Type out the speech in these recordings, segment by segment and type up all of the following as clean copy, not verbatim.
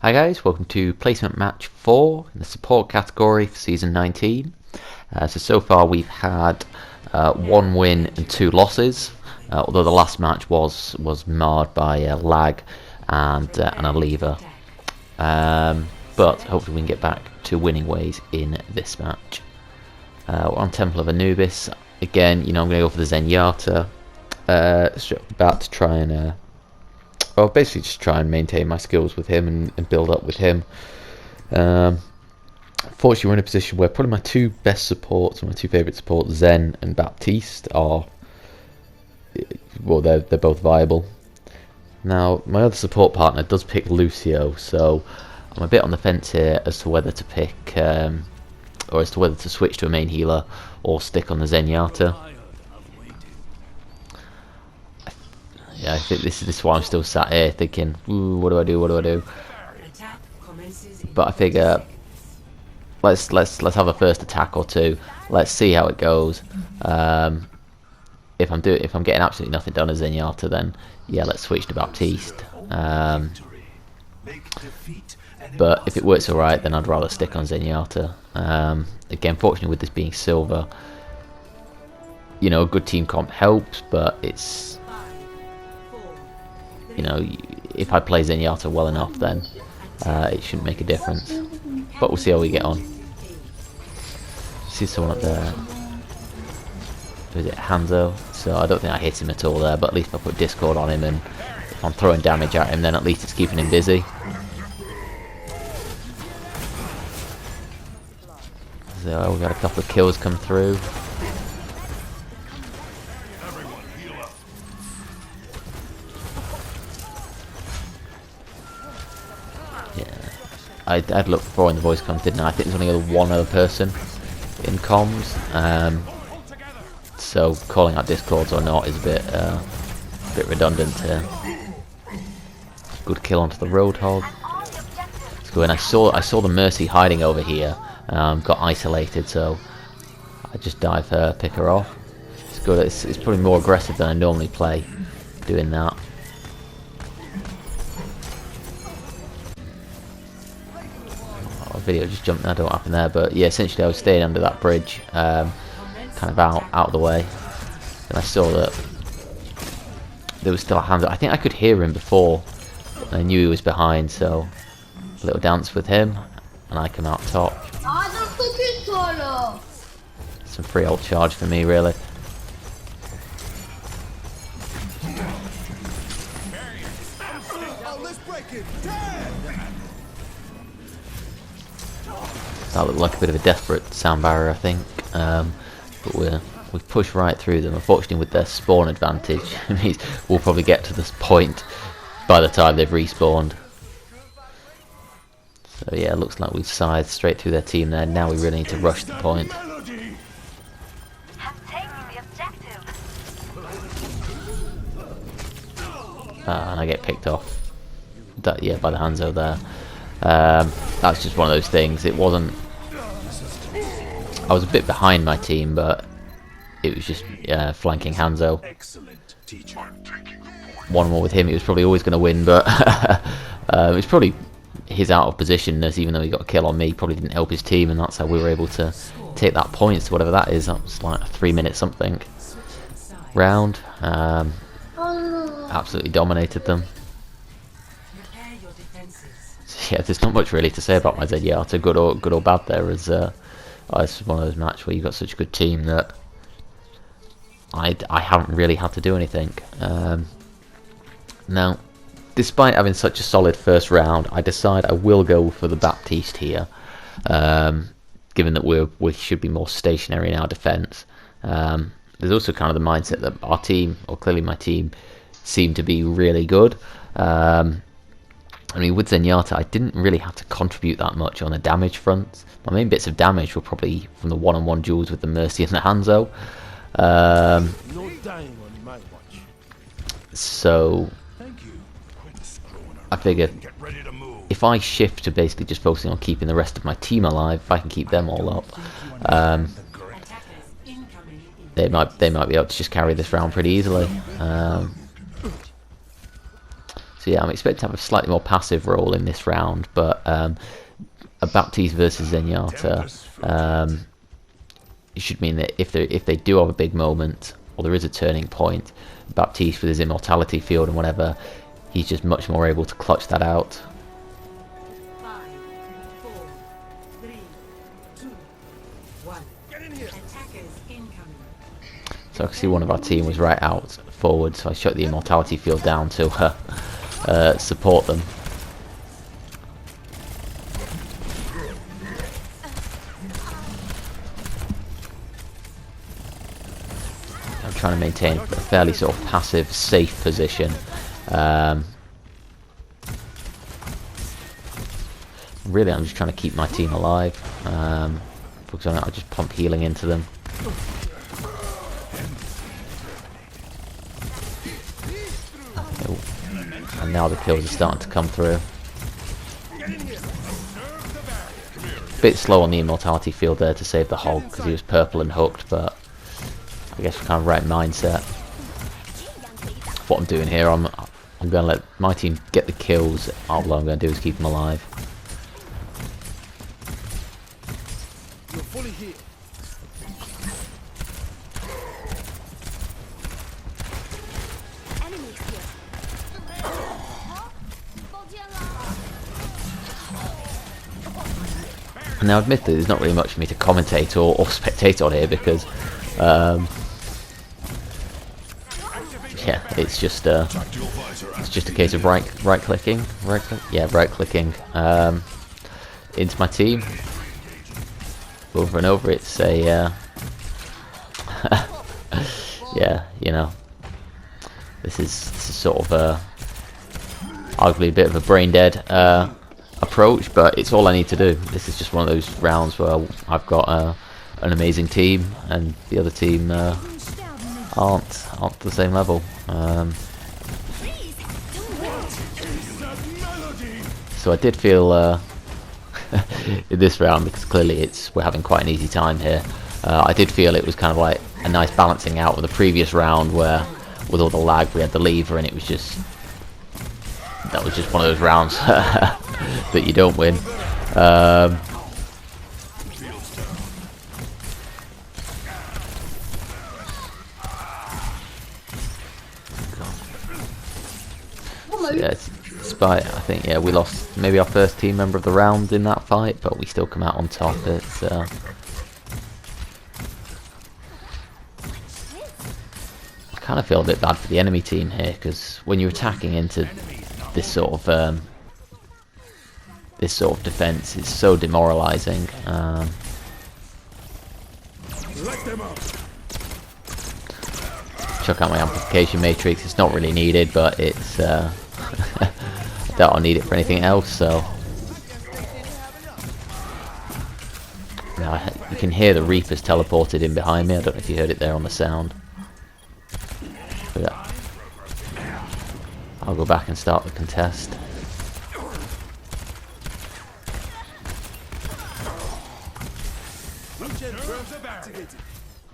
Hi guys, welcome to placement match 4 in the support category for season 19. So far we've had 1 win and 2 losses, although the last match was marred by lag and a lever. But hopefully we can get back to winning ways in this match. We're on Temple of Anubis. Again, I'm going to go for the Zenyatta. About to try and basically just try and maintain my skills with him and build up with him. Fortunately, we're in a position where probably my two best supports, my two favourite supports, Zen and Baptiste, are, well, they're both viable. Now, my other support partner does pick Lucio, so I'm a bit on the fence here as to whether to pick, or as to whether to switch to a main healer or stick on the Zenyatta. Yeah, I think this is why I'm still sat here thinking, ooh, what do I do? But I figure let's have a first attack or two. Let's see how it goes. If I'm getting absolutely nothing done as Zenyatta, then yeah, let's switch to Baptiste. But if it works alright, then I'd rather stick on Zenyatta. Again, fortunately with this being silver, a good team comp helps, but it's, if I play Zenyatta well enough, then it shouldn't make a difference. But we'll see how we get on. See someone up there. Is it Hanzo? So I don't think I hit him at all there, but at least if I put Discord on him and if I'm throwing damage at him, then at least it's keeping him busy. So we've got a couple of kills come through. I'd looked before in the voice comms, didn't I? I think there's only one other person in comms, so calling out Discords or not is a bit redundant here. Good kill onto the Roadhog. Let's go in. I saw the Mercy hiding over here, got isolated, so I just dive her, pick her off. It's good. It's probably more aggressive than I normally play, doing that. Video just jumped. I don't know what happened there, but yeah, essentially I was staying under that bridge, kind of out of the way, and I saw that there was still a hand. I think I could hear him before, and I knew he was behind, so a little dance with him, and I come out top. Some free ult charge for me, really. That looked like a bit of a desperate sound barrier, I think, but we've pushed right through them. Unfortunately, with their spawn advantage, it means we'll probably get to this point by the time they've respawned. So yeah, it looks like we've scythed straight through their team there. Now we really need to rush the point. And I get picked off. By the Hanzo there. That's just one of those things. It wasn't. I was a bit behind my team, but it was just flanking Hanzo. One more with him, he was probably always going to win, but it was probably his out of positionness, even though he got a kill on me, probably didn't help his team, and that's how we were able to take that point, so whatever that is. That was like a 3-minute something round. Absolutely dominated them. Yeah, there's not much really to say about my Zenyatta, good or bad there, as it's one of those matches where you've got such a good team that I haven't really had to do anything. Now, despite having such a solid first round, I decide I will go for the Baptiste here, given that we should be more stationary in our defence. There's also kind of the mindset that our team, or clearly my team, seem to be really good. I mean, with Zenyatta, I didn't really have to contribute that much on the damage front. My main bits of damage were probably from the one-on-one duels with the Mercy and the Hanzo. So I figured if I shift to basically just focusing on keeping the rest of my team alive, if I can keep them all up, they might be able to just carry this round pretty easily. So yeah, I'm expecting to have a slightly more passive role in this round, but a Baptiste versus Zenyatta, it should mean that if they do have a big moment, or there is a turning point, Baptiste with his immortality field and whatever, he's just much more able to clutch that out. 5, 4, 3, 2, 1. Get in here. Attackers incoming. So I can see one of our team was right out forward, so I shut the immortality field down to support them. I'm trying to maintain a fairly sort of passive, safe position. Really, I'm just trying to keep my team alive. Because I just pump healing into them. Oh. And now the kills are starting to come through. Bit slow on the immortality field there to save the hog because he was purple and hooked, but I guess we're kind of right mindset. What I'm doing here, I'm going to let my team get the kills. All I'm going to do is keep them alive. You're fully here. Enemies here. And now, admittedly, there's not really much for me to commentate or spectate on here because, yeah, it's just a case of right clicking into my team over and over. It's a yeah, you know, this is sort of arguably a bit of a brain dead approach, but it's all I need to do. This is just one of those rounds where I've got an amazing team and the other team aren't the same level. So I did feel in this round, because clearly we're having quite an easy time here, I did feel it was kind of like a nice balancing out of the previous round where with all the lag we had the lever and that was just one of those rounds that you don't win. So yeah, despite, I think, yeah, we lost maybe our first team member of the round in that fight, but we still come out on top. It's I kind of feel a bit bad for the enemy team here, because when you're attacking into this sort of defense, it's so demoralizing. Chuck out my amplification matrix. It's not really needed, but it's I don't need it for anything else. So now you can hear the Reapers teleported in behind me. I don't know if you heard it there on the sound. But yeah, I'll go back and start the contest.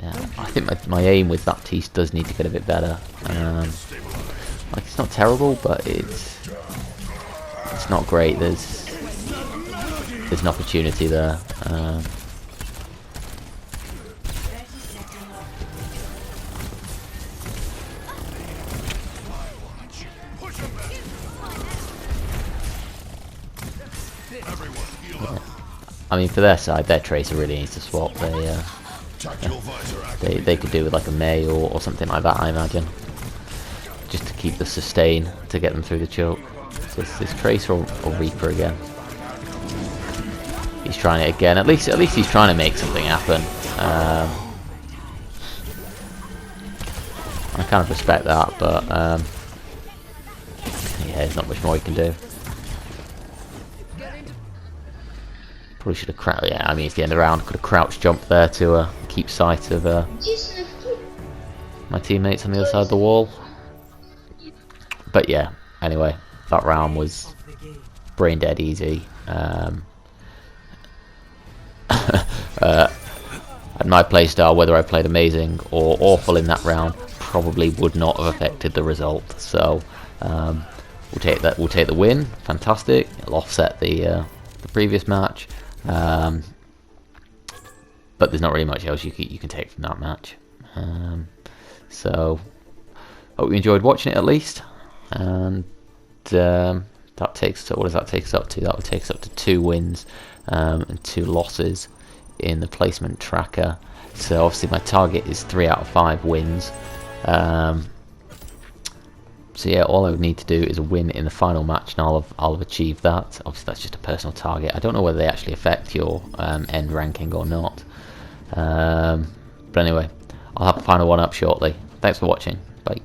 Yeah, I think my aim with Baptiste does need to get a bit better. Like, it's not terrible, but it's not great. There's an opportunity there. Yeah. I mean, for their side, their Tracer really needs to swap. They could do with like a May or something like that, I imagine, just to keep the sustain to get them through the choke. So it's Tracer or Reaper again. He's trying it again. At least he's trying to make something happen. I kind of respect that, but yeah, there's not much more he can do. Probably should have crouched. Yeah, I mean, it's the end of the round. Could have crouched jump there to keep sight of my teammates on the other side of the wall. But yeah, anyway, that round was brain dead easy. And my playstyle, whether I played amazing or awful in that round, probably would not have affected the result. So We'll take the win. Fantastic. It'll offset the previous match. But there's not really much else you can take from that match. So hope you enjoyed watching it at least. And that takes, what does that take us up to? That would take us up to 2 wins and 2 losses in the placement tracker. So obviously my target is 3 out of 5 wins. So yeah, all I would need to do is a win in the final match, and I'll have achieved that. Obviously that's just a personal target. I don't know whether they actually affect your end ranking or not. But anyway, I'll have the final one up shortly. Thanks for watching. Bye.